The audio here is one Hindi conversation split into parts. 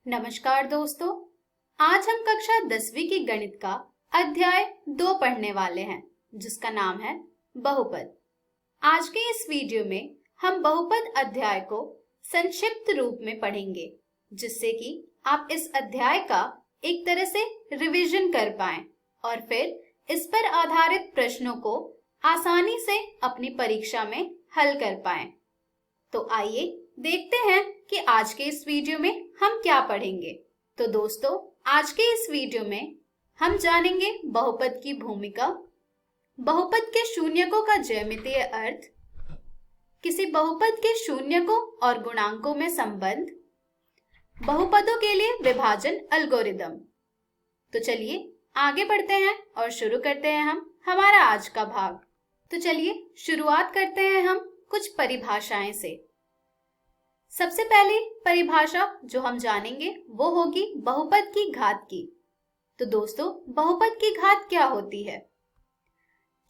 नमस्कार दोस्तों। आज हम कक्षा 10वीं की गणित का अध्याय 2 पढ़ने वाले हैं, जिसका नाम है बहुपद। आज के इस वीडियो में हम बहुपद अध्याय को संक्षिप्त रूप में पढ़ेंगे, जिससे कि आप इस अध्याय का एक तरह से रिवीजन कर पाएं और फिर इस पर आधारित प्रश्नों को आसानी से अपनी परीक्षा में हल कर पाएं। तो आइए देखते हैं कि आज के इस वीडियो में हम क्या पढ़ेंगे। तो दोस्तों, आज के इस वीडियो में हम जानेंगे बहुपद की भूमिका, बहुपद के शून्यकों का ज्यामितीय अर्थ, किसी बहुपद के शून्यकों और गुणांकों में संबंध, बहुपदों के लिए विभाजन एल्गोरिदम। तो चलिए आगे बढ़ते हैं और शुरू करते हैं हम हमारा आज का भाग। तो चलिए शुरुआत करते हैं हम कुछ परिभाषाएं से। सबसे पहली परिभाषा जो हम जानेंगे वो होगी बहुपद की घात की। तो दोस्तों, बहुपद की घात क्या होती है?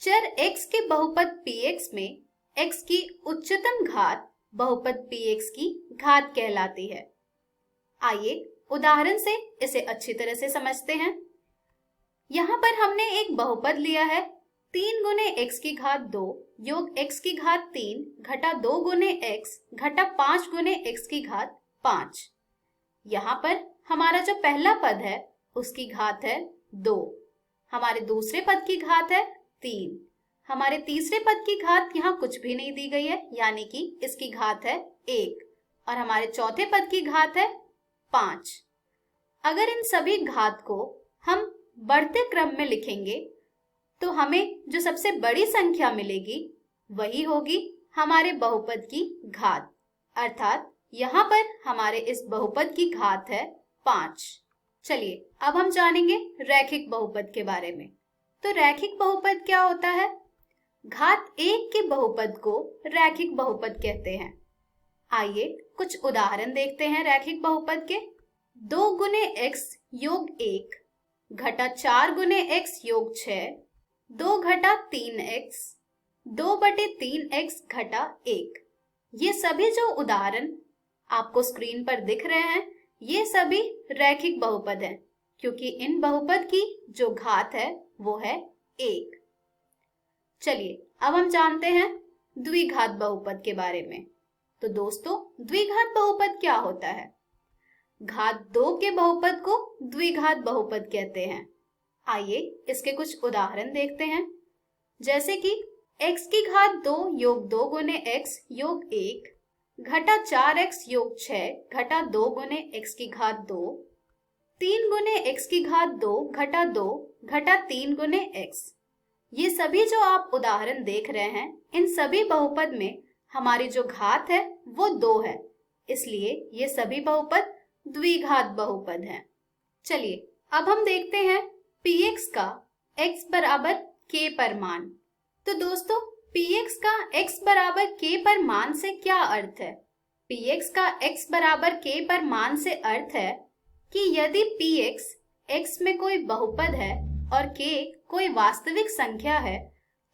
चर x के बहुपद px में x की उच्चतम घात बहुपद px की घात कहलाती है। आइए उदाहरण से इसे अच्छी तरह से समझते हैं। यहाँ पर हमने एक बहुपद लिया है 3 गुने x की घात 2 योग x की घात 3 घटा 2 गुने x घटा 5 गुने x की घात 5। यहाँ पर हमारा जो पहला पद है उसकी घात है 2, हमारे दूसरे पद की घात है 3, हमारे तीसरे पद की घात यहाँ कुछ भी नहीं दी गई है, यानी कि इसकी घात है 1, और हमारे चौथे पद की घात है 5। अगर इन सभी घात को हम बढ़ते क्रम में लिखेंगे तो हमें जो सबसे बड़ी संख्या मिलेगी वही होगी हमारे बहुपद की घात, अर्थात यहाँ पर हमारे इस बहुपद की घात है 5। चलिए अब हम जानेंगे रैखिक बहुपद के बारे में। तो रैखिक बहुपद क्या होता है? घात 1 के बहुपद को रैखिक बहुपद कहते हैं। आइए कुछ उदाहरण देखते हैं रैखिक बहुपद के। 2 गुने x योग 1 घटा 4 गुने x योग 6 2 घटा 3x 2 बटे 3x घटा 1। ये सभी जो उदाहरण आपको स्क्रीन पर दिख रहे हैं ये सभी रैखिक बहुपद हैं, क्योंकि इन बहुपद की जो घात है वो है 1। चलिए अब हम जानते हैं द्विघात बहुपद के बारे में। तो दोस्तों, द्विघात बहुपद क्या होता है? घात 2 के बहुपद को द्विघात बहुपद कहते हैं। आइए इसके कुछ उदाहरण देखते हैं, जैसे कि x की घात 2 योग 2 गुने x योग 1 घटा 4x योग 6 घटा 2 गुने x की घात 2 3 गुने x की घात 2 घटा 2 घटा 3 गुने x। ये सभी जो आप उदाहरण देख रहे हैं इन सभी बहुपद में हमारी जो घात है वो 2 है, इसलिए ये सभी बहुपद द्विघात बहुपद हैं। चलिए अब हम देखते हैं px का x बराबर k पर मान। तो दोस्तों, px का x बराबर k पर मान से क्या अर्थ है? px का x बराबर k पर मान से अर्थ है कि यदि px x में कोई बहुपद है और k कोई वास्तविक संख्या है,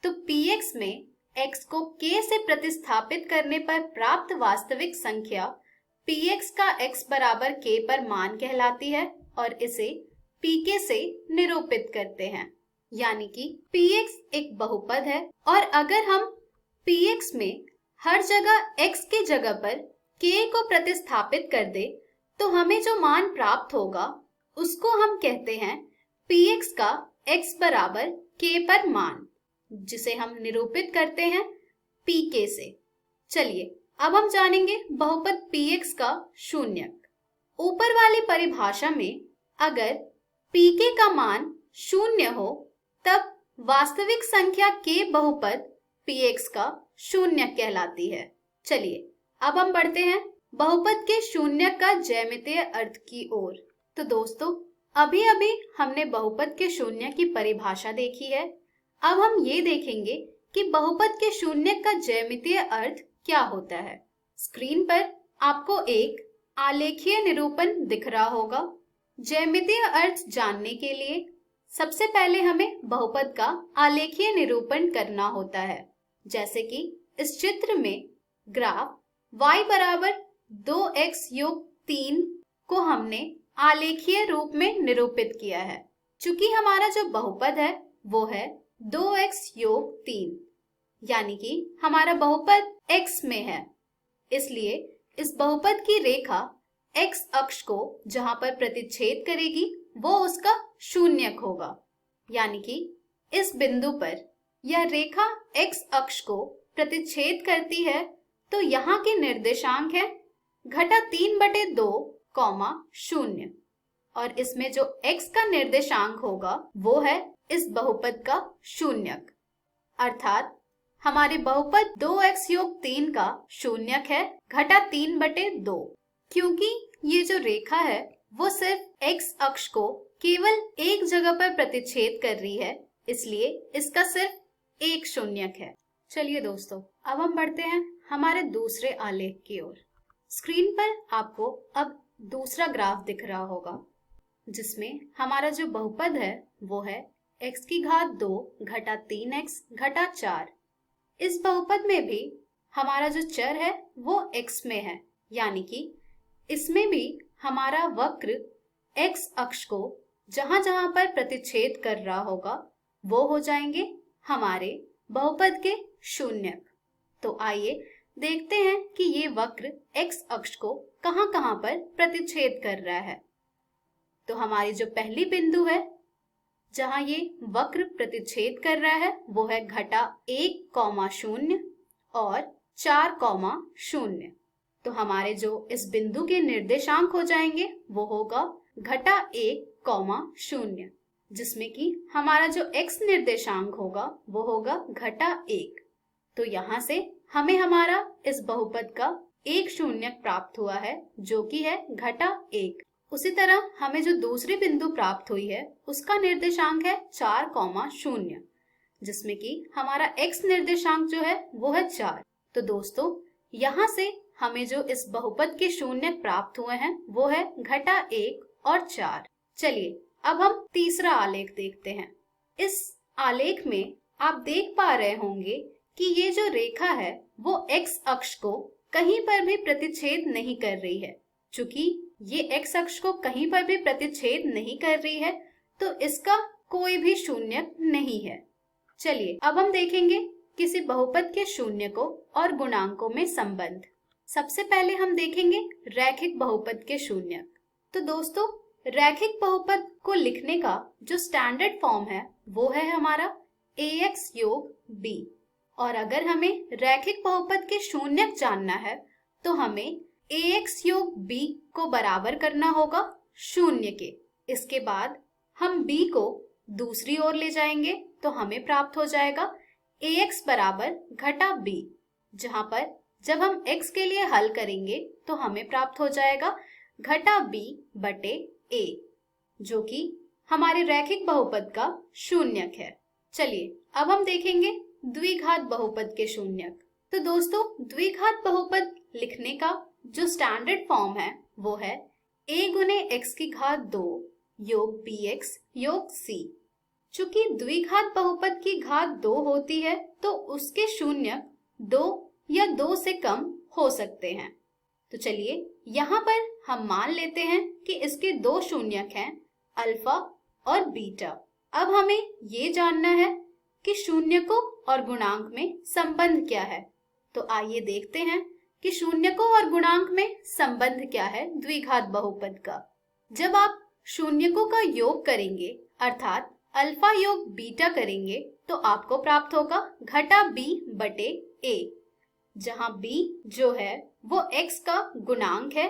तो px में x को k से प्रतिस्थापित करने पर प्राप्त वास्तविक संख्या px का x बराबर k पर मान कहलाती है और इसे pk से निरूपित करते हैं। यानी कि px एक बहुपद है और अगर हम px में हर जगह x की जगह पर k को प्रतिस्थापित कर दे तो हमें जो मान प्राप्त होगा उसको हम कहते हैं px का x बराबर k पर मान, जिसे हम निरूपित करते हैं pk से। चलिए अब हम जानेंगे बहुपद px का शून्यक। ऊपर वाली परिभाषा में अगर pk का मान 0 हो तब वास्तविक संख्या k बहुपद px का शून्यक कहलाती है। चलिए अब हम बढ़ते हैं बहुपद के शून्यक का ज्यामितीय अर्थ की ओर। तो दोस्तों, अभी अभी हमने बहुपद के शून्यक की परिभाषा देखी है। अब हम ये देखेंगे कि बहुपद के शून्यक का ज्यामितीय अर्थ क्या होता है। स्क्रीन पर आपको एक आलेखीय निरूपण दिख रहा होगा। ज्यामितीय अर्थ जानने के लिए सबसे पहले हमें बहुपद का आलेखीय निरूपण करना होता है। जैसे कि इस चित्र में ग्राफ y बराबर 2x योग 3 को हमने आलेखीय रूप में निरूपित किया है। चूंकि हमारा जो बहुपद है वो है 2x योग 3, यानी कि हमारा बहुपद x में है, इसलिए इस बहुपद की रेखा x अक्ष को जहां पर प्रतिच्छेद करेगी वो उसका शून्यक होगा। यानी कि इस बिंदु पर यह रेखा x अक्ष को प्रतिच्छेद करती है, तो यहाँ के निर्देशांक है -3/2, 0, और इसमें जो x का निर्देशांक होगा वो है इस बहुपद का शून्यक। अर्थात हमारे बहुपद 2x योग 3 का शून्यक है -3/2। क्योंकि ये जो रेखा है वो सिर्फ x अक्ष को केवल एक जगह पर प्रतिच्छेद कर रही है, इसलिए इसका सिर्फ एक शून्यक है। चलिए दोस्तों, अब हम बढ़ते हैं हमारे दूसरे आलेख की ओर। स्क्रीन पर आपको अब दूसरा ग्राफ दिख रहा होगा, जिसमें हमारा जो बहुपद है वो है x⁻2 - 3x - 4। इस बहुपद में भी हमारा जो चर है वो x में है, यानी कि इसमें भी हमारा वक्र x अक्ष को जहां जहां पर प्रतिच्छेद कर रहा होगा वो हो जाएंगे हमारे बहुपद के शून्यक। तो आइए देखते हैं कि ये वक्र x अक्ष को कहां कहां पर प्रतिच्छेद कर रहा है। तो हमारी जो पहली बिंदु है जहां ये वक्र प्रतिच्छेद कर रहा है वो है -1,0 और 4,0। तो हमारे जो इस बिंदु के निर्देशांक हो जाएंगे वो होगा -1,0, जिसमें कि हमारा जो x निर्देशांक होगा वो होगा -1। तो यहाँ से हमें हमारा इस बहुपद का एक शून्यक प्राप्त हुआ है, जो कि है -1। उसी तरह हमें जो दूसरी बिंदु प्राप्त हुई है उसका निर्देशांक है 4,0, जिसमें कि हमारा x निर्देशांक जो है वो है 4। तो दोस्तों, यहाँ से हमें जो इस बहुपद के शून्यक प्राप्त हुए हैं वो है -1 और 4। चलिए अब हम तीसरा आलेख देखते हैं। इस आलेख में आप देख पा रहे होंगे कि ये जो रेखा है वो x अक्ष को कहीं पर भी प्रतिच्छेद नहीं कर रही है। चूंकि ये x अक्ष को कहीं पर भी प्रतिच्छेद नहीं कर रही है तो इसका कोई भी शून्यक नहीं है। चलिए अब हम देखेंगे किसी बहुपद के शून्यकों और गुणांकों में संबंध। सबसे पहले हम देखेंगे रैखिक बहुपद के शून्यक। तो दोस्तों, रैखिक बहुपद को लिखने का जो स्टैंडर्ड फॉर्म है वो है हमारा ax योग b। और अगर हमें रैखिक बहुपद के शून्यक जानना है तो हमें ax योग b को बराबर करना होगा 0 के। इसके बाद हम b को दूसरी ओर ले जाएंगे तो हमें प्राप्त हो जाएगा ax बराबर -b, जहां पर जब हम x के लिए हल करेंगे तो हमें प्राप्त हो जाएगा -b/a, जो कि हमारे रैखिक बहुपद का शून्यक है। चलिए अब हम देखेंगे द्विघात बहुपद के शून्यक। तो दोस्तों, द्विघात बहुपद लिखने का जो स्टैंडर्ड फॉर्म है वो है a × x⁻2 योग bx योग c। चूंकि द्विघात बहुपद की घात 2 होती है तो उसके शून्यक 2 या 2 से कम हो सकते हैं। तो चलिए यहाँ पर हम मान लेते हैं कि इसके 2 शून्यक हैं, अल्फा और बीटा। अब हमें ये जानना है कि शून्यकों और गुणांक में संबंध क्या है। तो आइए देखते हैं कि शून्यकों और गुणांक में संबंध क्या है द्विघात बहुपद का। जब आप शून्यकों का योग करेंगे अर्थात अल्फा योग बीटा करेंगे तो आपको प्राप्त होगा -b/a, जहां b जो है वो x का गुणांक है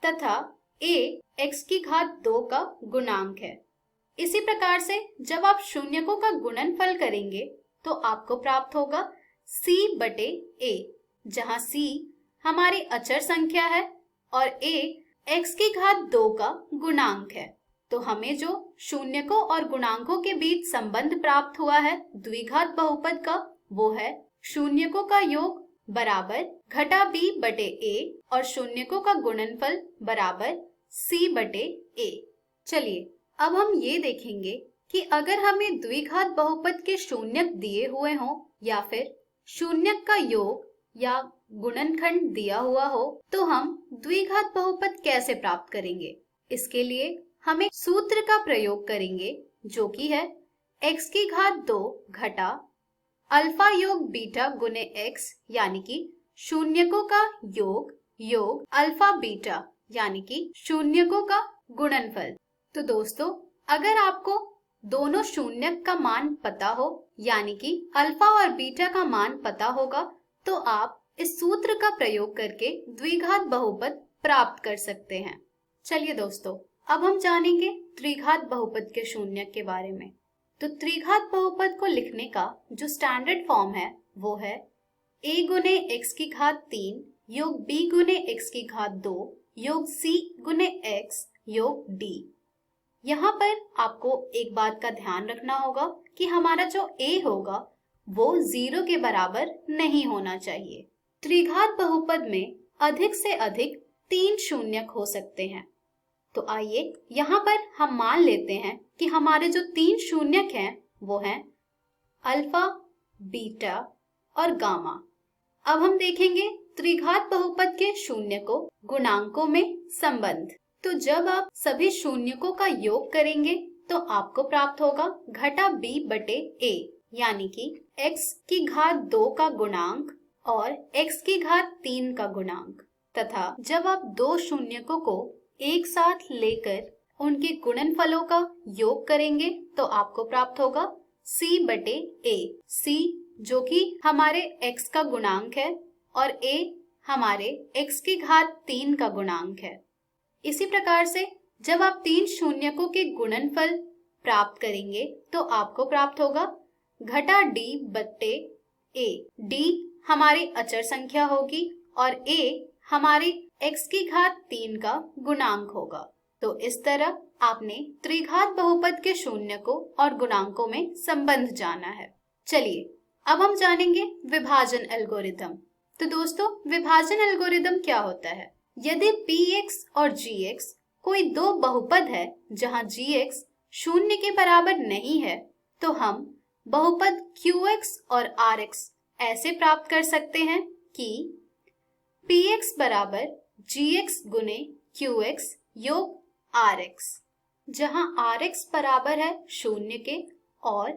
तथा a x⁻2 का गुणांक है। इसी प्रकार से जब आप शून्यकों का गुणनफल करेंगे तो आपको प्राप्त होगा c/a, जहां c हमारी अचर संख्या है और a x⁻2 का गुणांक है। तो हमें जो शून्यकों और गुणांकों के बीच संबंध प्राप्त हुआ है द्विघात बहुपद का वो है शून्यकों का योग बराबर -b/a और शून्यकों का गुणनफल बराबर c/a। चलिए अब हम ये देखेंगे कि अगर हमें द्विघात बहुपद के शून्यक दिए हुए हों या फिर शून्यक का योग या गुणनखंड दिया हुआ हो तो हम द्विघात बहुपद कैसे प्राप्त करेंगे? इसके लिए हम एक सूत्र का प्रयोग करेंगे जो कि है x की घात 2 घटा अल्फा योग बीटा गुने x यानी कि शून्यकों का योग योग अल्फा बीटा यानी कि शून्यकों का गुणनफल। तो दोस्तों, अगर आपको दोनों शून्यक का मान पता हो यानी कि अल्फा और बीटा का मान पता होगा तो आप इस सूत्र का प्रयोग करके द्विघात बहुपद प्राप्त कर सकते हैं। चलिए दोस्तों, अब हम जानेंगे त्रिघात बहुपद के शून्यक के बारे में। तो त्रिघात बहुपद को लिखने का जो स्टैंडर्ड फॉर्म है वो है a गुने x की घात 3 योग b गुने x की घात 2 योग c गुने x योग d। यहाँ पर आपको एक बात का ध्यान रखना होगा कि हमारा जो a होगा वो 0 के बराबर नहीं होना चाहिए। त्रिघात बहुपद में अधिक से अधिक 3 शून्यक हो सकते हैं। तो आइए यहाँ पर हम मान लेते हैं कि हमारे जो 3 शून्यक हैं वो हैं अल्फा, बीटा और गामा। अब हम देखेंगे त्रिघात बहुपद के शून्यकों गुणांकों में संबंध। तो जब आप सभी शून्यकों का योग करेंगे तो आपको प्राप्त होगा घटा b बटे a यानी कि x की घात 2 का गुणांक और x की घात 3 का गुणांक, तथा जब आप दो शून्यकों को एक साथ लेकर उनके गुणनफलों का योग करेंगे तो आपको प्राप्त होगा c बटे a। c जो कि हमारे x का गुणांक है और a हमारे x की घात 3 का गुणांक है। इसी प्रकार से जब आप 3 शून्यकों के गुणनफल प्राप्त करेंगे तो आपको प्राप्त होगा घटा d बटे a। d हमारी अचर संख्या होगी और a हमारी x की घात 3 का गुणांक होगा। तो इस तरह आपने त्रिघात बहुपद के शून्यकों और गुणांकों में संबंध जाना है। चलिए अब हम जानेंगे विभाजन एल्गोरिथम। तो दोस्तों, विभाजन एल्गोरिथम क्या होता है? यदि px और gx कोई दो बहुपद है जहां gx शून्य के बराबर नहीं है तो हम बहुपद qx और rx ऐसे प्राप्त कर सकते हैं कि px बराबर gx गुने qx योग rx, जहां rx बराबर है शून्य के और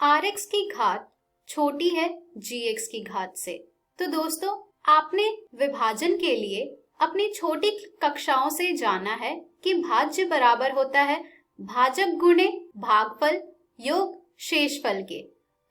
rx की घात छोटी है gx की घात से। तो दोस्तों, आपने विभाजन के लिए अपनी छोटी कक्षाओं से जाना है कि भाज्य बराबर होता है भाजक गुणे भागफल योग शेषफल के।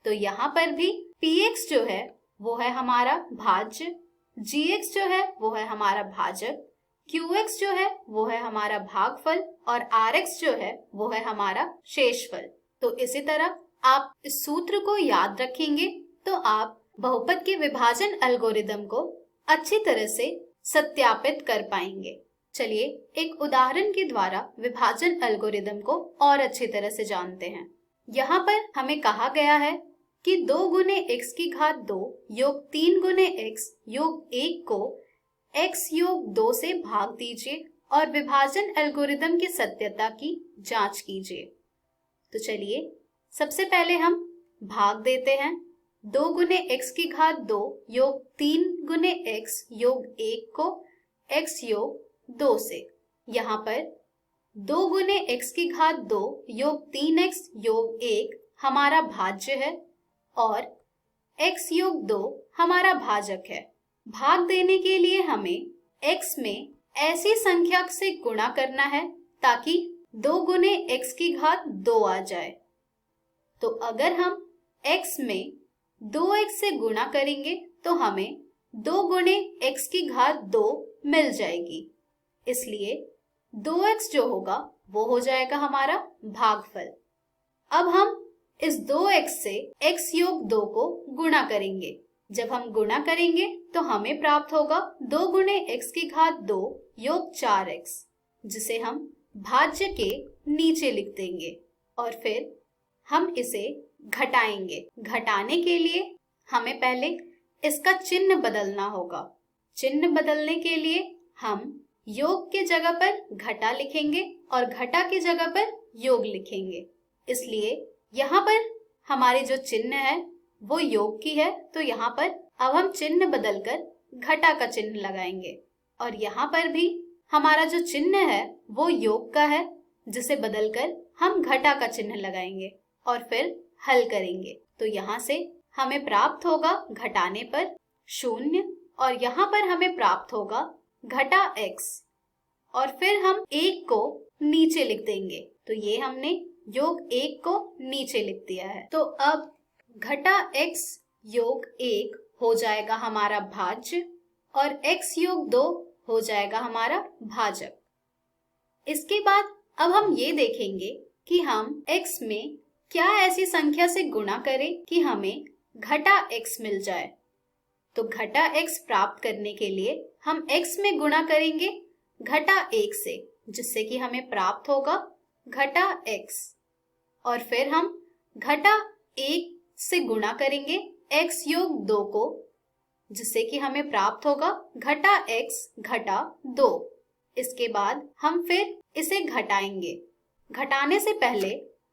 तो यहाँ पर भी px जो है वो है हमारा भाज्य, gx जो है वो है हमारा भाजक, qx जो है वो है हमारा भागफल और rx जो है वो है हमारा शेषफल। तो इसी तरह आप इस सूत्र को याद रखेंगे तो आप बहुपद के विभाजन एल्गोरिदम को अच्छी तरह से सत्यापित कर पाएंगे। चलिए एक उदाहरण के द्वारा विभाजन एल्गोरिदम को और अच्छी तरह से जानते हैं। यहाँ पर हमें कहा गया है कि 2 गुने x की घात 2 योग 3 गुने x योग 1 को x योग 2 से भाग दीजिए और विभाजन एल्गोरिदम की सत्यता की जांच कीजिए। तो चलिए सबसे पहले हम भाग देते हैं। 2 गुने x की घात 2 योग 3 गुने x योग 1 को x योग 2 से। यहाँ पर 2 गुने x की घात 2 योग 3x योग 1 हमारा भाज्य है और x योग 2 हमारा भाजक है। भाग देने के लिए हमें x में ऐसी संख्या से गुणा करना है ताकि 2 गुने x की घात 2 आ जाए। तो अगर हम x में 2x से गुणा करेंगे तो हमें 2 गुणे x की घात 2 मिल जाएगी। इसलिए 2x जो होगा वो हो जाएगा हमारा भागफल। अब हम इस 2x से x योग 2 को गुणा करेंगे। जब हम गुणा करेंगे तो हमें प्राप्त होगा 2 गुणे x की घात 2 योग 4x, जिसे हम भाज्य के नीचे लिख देंगे और फिर हम इसे घटाएंगे। घटाने के लिए हमें पहले इसका चिन्ह बदलना होगा। चिन्ह बदलने के लिए हम योग के जगह पर घटा लिखेंगे और घटा की जगह पर योग लिखेंगे। इसलिए यहाँ पर हमारी जो चिन्ह है वो योग की है, तो यहाँ पर अब हम चिन्ह बदलकर घटा का चिन्ह लगाएंगे और यहाँ पर भी हमारा जो चिन्ह है वो योग का है, जिसे बदलकर हम घटा का चिन्ह लगाएंगे और फिर हल करेंगे। तो यहाँ से हमें प्राप्त होगा घटाने पर 0 और यहाँ पर हमें प्राप्त होगा घटा x और फिर हम 1 को नीचे लिख देंगे। तो ये हमने योग 1 को नीचे लिख दिया है। तो अब घटा x योग 1 हो जाएगा हमारा भाज्य और x योग 2 हो जाएगा हमारा भाजक। इसके बाद अब हम ये देखेंगे कि हम x में क्या ऐसी संख्या से गुणा करें कि हमें घटा x मिल जाए। तो घटा x प्राप्त करने के लिए हम x में गुणा करेंगे घटा 1 से, जिससे कि हमें प्राप्त होगा घटा x और फिर हम घटा 1 से गुणा करेंगे x योग 2 को, जिससे कि हमें प्राप्त होगा घटा x घटा 2। इसके बाद हम फिर इसे घटाएंगे। घटाने से पहले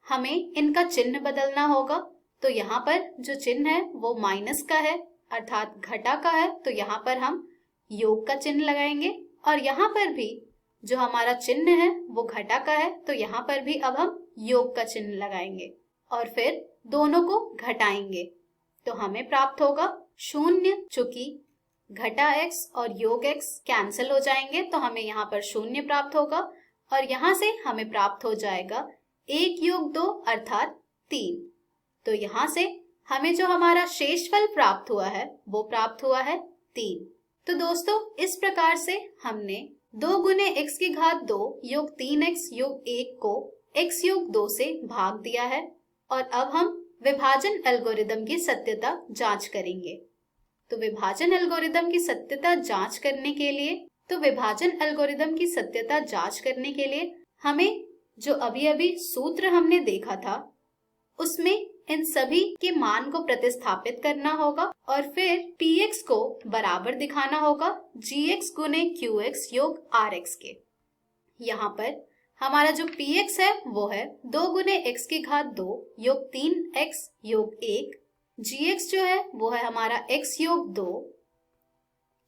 हमें इनका चिन्ह बदलना होगा। तो यहाँ पर जो चिन्ह है वो माइनस का है, अर्थात घटा का है, तो यहाँ पर हम योग का चिन्ह लगाएंगे और यहाँ पर भी जो हमारा चिन्ह है वो घटा का है, तो यहाँ पर भी अब हम योग का चिन्ह लगाएंगे और फिर दोनों को घटाएंगे। तो हमें प्राप्त होगा 0, चूंकि घटा x और योग x कैंसिल हो जाएंगे तो हमें यहाँ पर 0 प्राप्त होगा और यहाँ से हमें प्राप्त हो जाएगा 1 योग 2 अर्थात 3। तो यहाँ से हमें जो हमारा शेषफल प्राप्त हुआ है वो प्राप्त हुआ है 3। तो दोस्तों, इस प्रकार से हमने 2 गुने x की घात 2 योग 3x योग 1 को x योग 2 से भाग दिया है और अब हम विभाजन एल्गोरिदम की सत्यता जांच करेंगे। तो विभाजन एल्गोरिदम की सत्यता जांच करने के लिए हमें जो अभी सूत्र हमने देखा था उसमें इन सभी के मान को प्रतिस्थापित करना होगा और फिर px को बराबर दिखाना होगा gx गुने qx योग rx के। यहाँ पर हमारा जो px है वो है 2 गुने x की घात 2 योग 3x योग 1, gx जो है वो है हमारा x योग 2,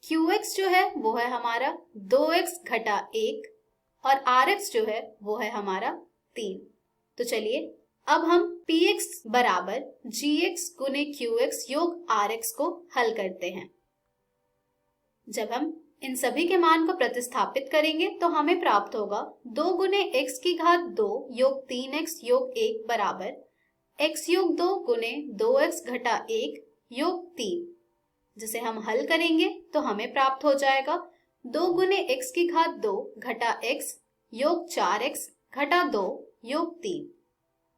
qx जो है वो है हमारा 2x घटा 1 और rx जो है वो है हमारा 3। तो चलिए अब हम px बराबर gx गुने qx योग rx को हल करते हैं। जब हम इन सभी के मान को प्रतिस्थापित करेंगे तो हमें प्राप्त होगा 2 गुने x की घात 2 योग 3x योग 1 बराबर x योग 2 गुने 2x घटा 1 योग 3, जिसे हम हल करेंगे तो हमें प्राप्त हो जाएगा 2 गुने x की घात 2 घटा x योग 4x घटा 2 योग 3,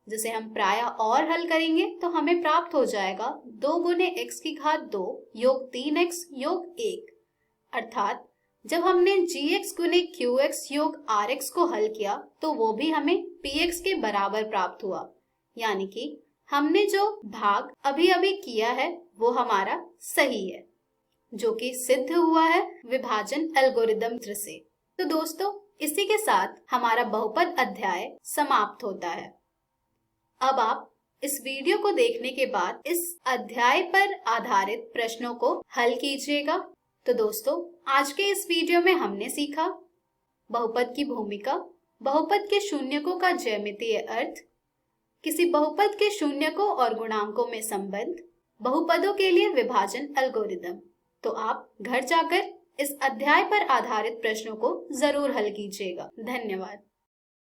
जिसे हम प्रायः और हल करेंगे तो हमें प्राप्त हो जाएगा 2 गुने x की घात 2 योग 3x योग 1, अर्थात जब हमने gx गुने qx योग rx को हल किया तो वो भी हमें px के बराबर प्राप्त हुआ, यानी कि हमने जो भाग अभी किया है वो हमारा सही है, जो कि सिद्ध हुआ है विभाजन एल्गोरिदम से। तो दोस्तों, इसी के साथ हमारा बहुपद अध्याय समाप्त होता है। अब आप इस वीडियो को देखने के बाद इस अध्याय पर आधारित प्रश्नों को हल कीजिएगा। तो दोस्तों, आज के इस वीडियो में हमने सीखा बहुपद की भूमिका, बहुपद के शून्यकों का ज्यामितीय अर्थ, किसी बहुपद के शून्यकों और गुणांकों में संबंध, बहुपदों के लिए विभाजन एल्गोरिदम। तो आप घर जाकर इस अध्याय पर आधारित प्रश्नों को जरूर हल कीजिएगा। धन्यवाद।